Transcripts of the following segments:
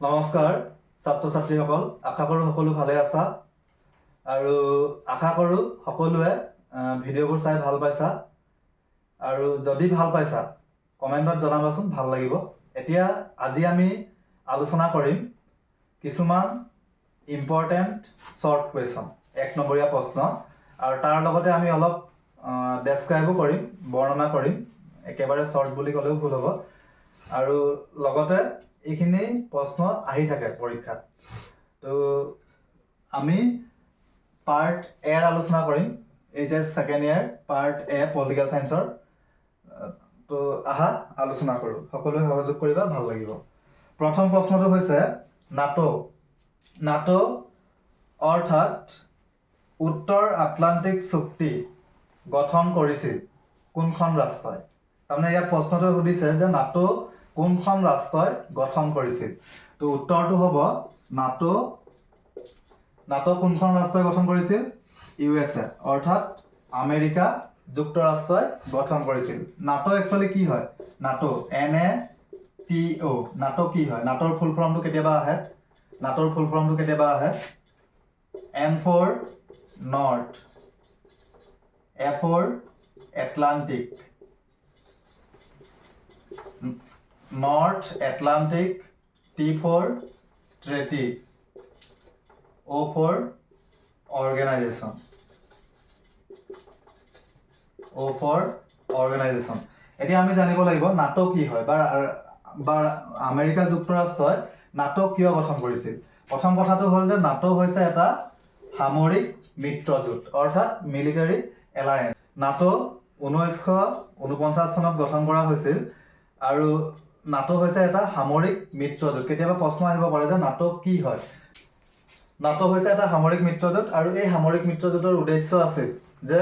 নমস্কাৰ ছাত্ৰ ছাত্ৰীসকল, আশা কৰোঁ সকলো ভালে আছা আৰু আশা কৰোঁ সকলোৱে ভিডিঅ'বোৰ চাই ভাল পাইছা আৰু যদি ভাল পাইছা কমেণ্টত জনাবাচোন, ভাল লাগিব। এতিয়া আজি আমি আলোচনা কৰিম কিছুমান ইম্পৰ্টেণ্ট শ্বৰ্ট কুৱেশ্যন, 1 নম্বৰীয়া প্ৰশ্ন, আৰু তাৰ লগতে আমি অলপ ডেছক্ৰাইবো কৰিম, বৰ্ণনা কৰিম। একেবাৰে শ্বৰ্ট বুলি ক'লেও ভুল হ'ব। আৰু লগতে এইখিনি প্ৰশ্ন আহি থাকে পৰীক্ষাত। তো আমি পাৰ্ট এৰ আলোচনা কৰিম, HS ছেকেণ্ড ইয়াৰ পাৰ্ট এ পলিটিকেল চায়েন্সৰ। তো আহা আলোচনা কৰোঁ, সকলোৱে সহযোগ কৰিবা, ভাল লাগিব। প্ৰথম প্ৰশ্নটো হৈছে নাটো অৰ্থাৎ উত্তৰ আটলান্টিক চুক্তি গঠন কৰিছিল কোনখন ৰাষ্ট্ৰই? তাৰমানে ইয়াত প্ৰশ্নটো সুধিছে যে নাটো কোনখন ৰাষ্ট্ৰই গঠন কৰিছিল। তো উত্তৰটো হ'ব নাটো কোনখন ৰাষ্ট্ৰই গঠন কৰিছিল? USA অৰ্থাৎ আমেৰিকা যুক্তৰাষ্ট্ৰই গঠন কৰিছিল। নাটো একচুৱেলি কি হয়? নাটো NATO, নাটো কি হয়? নাটোৰ ফুল ফৰ্মটো কেতিয়াবা আহে। N for North, A for Atlantic, North Atlantic, T for Treaty, O for Organization, এতিয়া আমি জানিব লাগিব নাটো কি হয় বা আমেৰিকা যুক্তৰাষ্ট্ৰই নাটো কিয় গঠন কৰিছিল। প্ৰথম কথাটো হ'ল যে নাটো হৈছে এটা সামৰিক মিত্ৰজোঁট অৰ্থাৎ মিলিটাৰী এলায়েন্স। নাটো 1949 চনত গঠন কৰা হৈছিল আৰু নাটো হৈছে এটা সামৰিক মিত্ৰজোঁট। কেতিয়াবা প্ৰশ্ন আহিব পাৰে যে নাটো কি হয়? নাটো হৈছে এটা সামৰিক মিত্ৰজোঁট আৰু এই সামৰিক মিত্ৰজোঁটৰ উদ্দেশ্য আছিল যে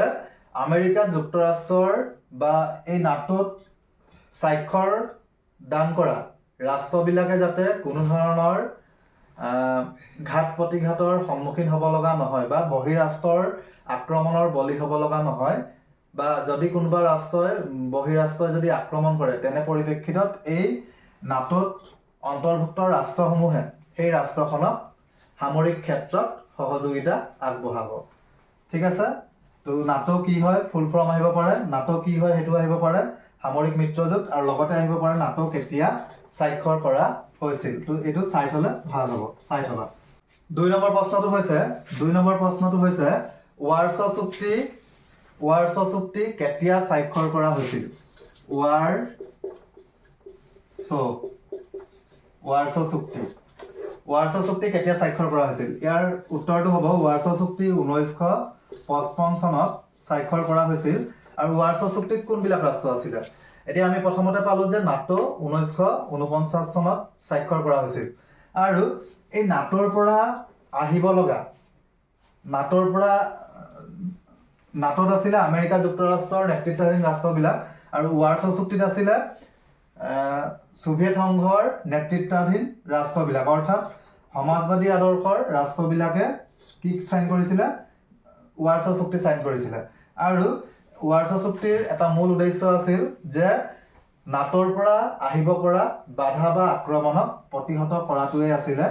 আমেৰিকা যুক্তৰাষ্ট্ৰৰ বা এই নাটোত স্বাক্ষৰ দান কৰা ৰাষ্ট্ৰবিলাকে যাতে কোনো ধৰণৰ ঘাত প্ৰতিঘাতৰ সন্মুখীন হ'ব লগা নহয় বা বহিৰাষ্ট্ৰৰ আক্ৰমণৰ বলি হ'ব লগা নহয়, বা যদি কোনোবা বহিৰাষ্ট্ৰই যদি আক্ৰমণ কৰে তেনে পৰিপ্ৰেক্ষিতত এই নাটোত অন্তৰ্ভুক্ত ৰাষ্ট্ৰসমূহে সেই ৰাষ্ট্ৰখনক সামৰিক ক্ষেত্ৰত সহযোগিতা আগবঢ়াব। ঠিক আছে? তো নাটো কি হয় ফুল ফৰ্ম আহিব পাৰে, নাটো কি হয় সেইটো আহিব পাৰে, সামৰিক মিত্ৰজোঁট, আৰু লগতে আহিব পাৰে নাটো কেতিয়া স্বাক্ষৰ কৰা হৈছিল। তো এইটো চাই থ'লে ভাল হ'ব, চাই থ'বা। 2 নম্বৰ প্ৰশ্নটো হৈছে ৱাৰছ চুক্তি কেতিয়া স্বাক্ষৰ কৰা হৈছিল? ৱাৰছ চুক্তি কেতিয়া স্বাক্ষৰ কৰা হৈছিল? ইয়াৰ উত্তৰটো হ'ব ৱাৰছ চুক্তি 1955 চনত স্বাক্ষৰ কৰা হৈছিল। আৰু ৱাৰছ চুক্তিত কোনবিলাক ৰাষ্ট্ৰ আছিলে? এতিয়া আমি প্ৰথমতে পালো যে নাটো 1949 চনত স্বাক্ষৰ কৰা হৈছিল। আৰু এই নাটোৰ পৰা আহিব লগা নাটোত আছিলে আমেৰিকা যুক্তৰাষ্ট্ৰৰ নেতৃত্বাধীন ৰাষ্ট্ৰবিলাক, আৰু ৱাৰছ চুক্তিত আছিলে ছোভিয়েট সংঘৰ নেতৃত্বাধীন ৰাষ্ট্ৰবিলাক, অৰ্থাৎ সমাজবাদী আদৰ্শৰ ৰাষ্ট্ৰবিলাকে কি চাইন কৰিছিলে? ৱাৰছ চুক্তি চাইন কৰিছিলে। আৰু ৱাৰছ চুক্তিৰ এটা মূল উদ্দেশ্য আছিল যে নাটোৰ পৰা আহিব পৰা বাধা বা আক্ৰমণক প্ৰতিহত কৰাটোৱে আছিলে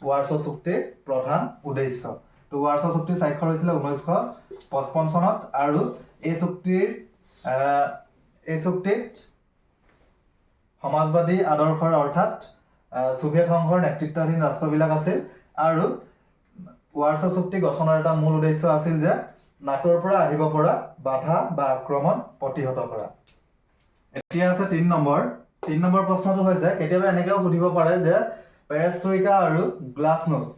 ৱাৰছ চুক্তিৰ প্ৰধান উদ্দেশ্য। তো ৱাৰছ চুক্তি স্বাক্ষৰ হৈছিলে 1955 চনত, আৰু এই চুক্তিত সমাজবাদী আদৰ্শৰ অৰ্থাৎ ছোভিয়েট সংঘৰ নেতৃত্বাধীন ৰাষ্ট্ৰবিলাক আছিল। আৰু ৱাৰছ চুক্তি গঠনৰ এটা মূল উদ্দেশ্য আছিল যে নাটোৰ পৰা আহিব পৰা বাধা বা আক্ৰমণ প্ৰতিহত কৰা। এতিয়া আছে 3 নম্বৰ প্ৰশ্নটো হৈছে, কেতিয়াবা এনেকৈও সুধিব পাৰে যে পেৰেষ্ট্ৰইকা আৰু গ্লাছনোষ্ট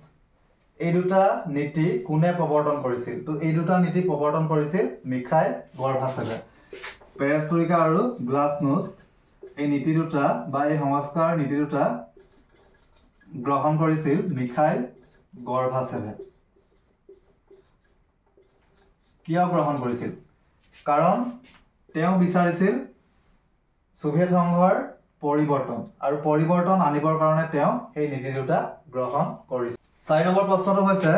এই দুটা নীতি কোনে প্ৰৱৰ্তন কৰিছিল? তো এই দুটা নীতি প্ৰৱৰ্তন কৰিছিল মিখাইল গৰ্বাচেভে। পেৰেষ্ট্ৰইকা আৰু গ্লাছনোষ্ট এই নীতি দুটা বা এই সংস্কাৰ নীতি দুটা গ্ৰহণ কৰিছিল মিখাইল গৰ্বাচেভে। কিয় গ্ৰহণ কৰিছিল? কাৰণ তেওঁ বিচাৰিছিল ছোভিয়েট সংঘৰ পৰিৱৰ্তন, আৰু পৰিৱৰ্তন আনিবৰ কাৰণে তেওঁ সেই নীতি দুটা গ্ৰহণ কৰিছিল। 4 নম্বৰ প্ৰশ্নটো হৈছে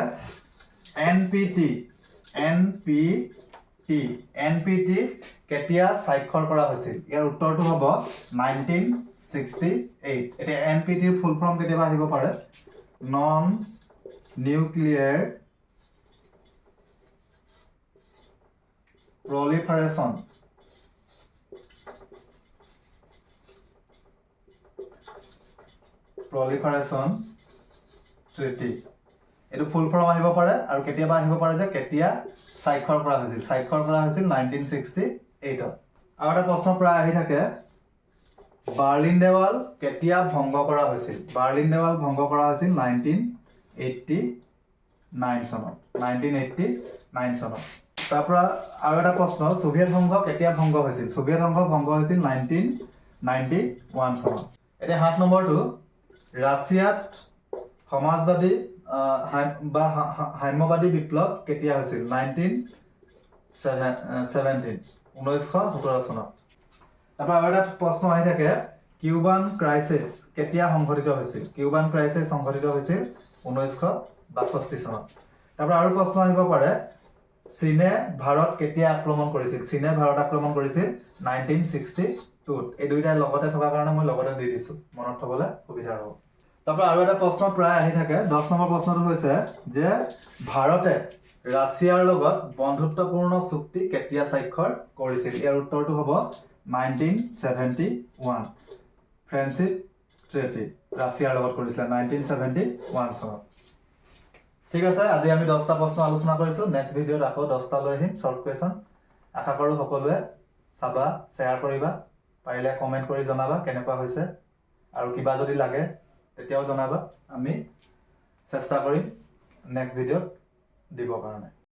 NPT কেতিয়া স্বাক্ষৰ কৰা হৈছিল? ইয়াৰ উত্তৰটো হ'ব 19 1968 এতিয়া NPT ৰ ফুল ফৰ্ম কেতিয়াবা আহিব পাৰে নন নিউক্লিয়াৰ proliferation treaty এটো ফুল ফৰ্ম আহিব পাৰে আৰু কেতিয়াবা আহিব পাৰে যে কেতিয়া স্বাক্ষৰ কৰা হৈছিল 1968 ত আৰু এটা প্ৰশ্ন প্ৰায় আহি থাকে বাৰ্লিন দেৱাল কেতিয়া ভংগ কৰা হৈছিল বাৰ্লিন দেৱাল ভংগ কৰা হৈছিল 1989 চনত 1989 চনত তাৰ পৰা আৰু এটা প্ৰশ্ন সোভিয়েট সংঘ কেতিয়া ভংগ হৈছিল সোভিয়েট সংঘ ভংগ হৈছিল 1991 চনত এতিয়া 7 নম্বৰটো ৰাছিয়াত সমাজবাদী বা সাম্যবাদী বিপ্লৱ কেতিয়া হৈছিল 1917 চনত তাৰপৰা আৰু এটা প্ৰশ্ন আহি থাকে কিউবান ক্ৰাইচিছ কেতিয়া সংঘটিত হৈছিল কিউবান ক্ৰাইচিছ সংঘটিত হৈছিল 1962 চনত তাৰপৰা আৰু প্ৰশ্ন আহিব পাৰে চীনে ভাৰত কেতিয়া আক্ৰমণ কৰিছিল চীনে ভাৰত আক্ৰমণ কৰিছিল 1962 এই দুইটাই লগতে থকা কাৰণে মই লগতে দি দিছো মনত থবলৈ সুবিধা হ'ব তাৰপৰা আৰু এটা প্ৰশ্ন প্ৰায় আহি থাকে 10 নম্বৰ প্ৰশ্নটো হৈছে যে ভাৰতে ৰাছিয়াৰ লগত বন্ধুত্বপূৰ্ণ চুক্তি কেতিয়া স্বাক্ষৰ কৰিছিল ইয়াৰ উত্তৰটো হ'ব 1971 ফ্ৰেণ্ডশ্বিপ ট্ৰিটি ৰাছিয়াৰ লগত কৰিছিল 1971 চনত ঠিক আছে আজি আমি 10টা প্ৰশ্ন আলোচনা কৰিছো নেক্সট ভিডিঅ'ত আকৌ 10টা লৈ আহিম শৰ্ট কোৱেশ্চন আশা কৰো সকলোৱে চাবা শেয়াৰ কৰিবা পাৰিলে কমেন্ট কৰি জনাবা কেনেকুৱা হৈছে আৰু কিবা যদি লাগে তেতিয়াও জনাবা আমি চেষ্টা কৰিম নেক্সট ভিডিঅ'ত দিবৰ কাৰণে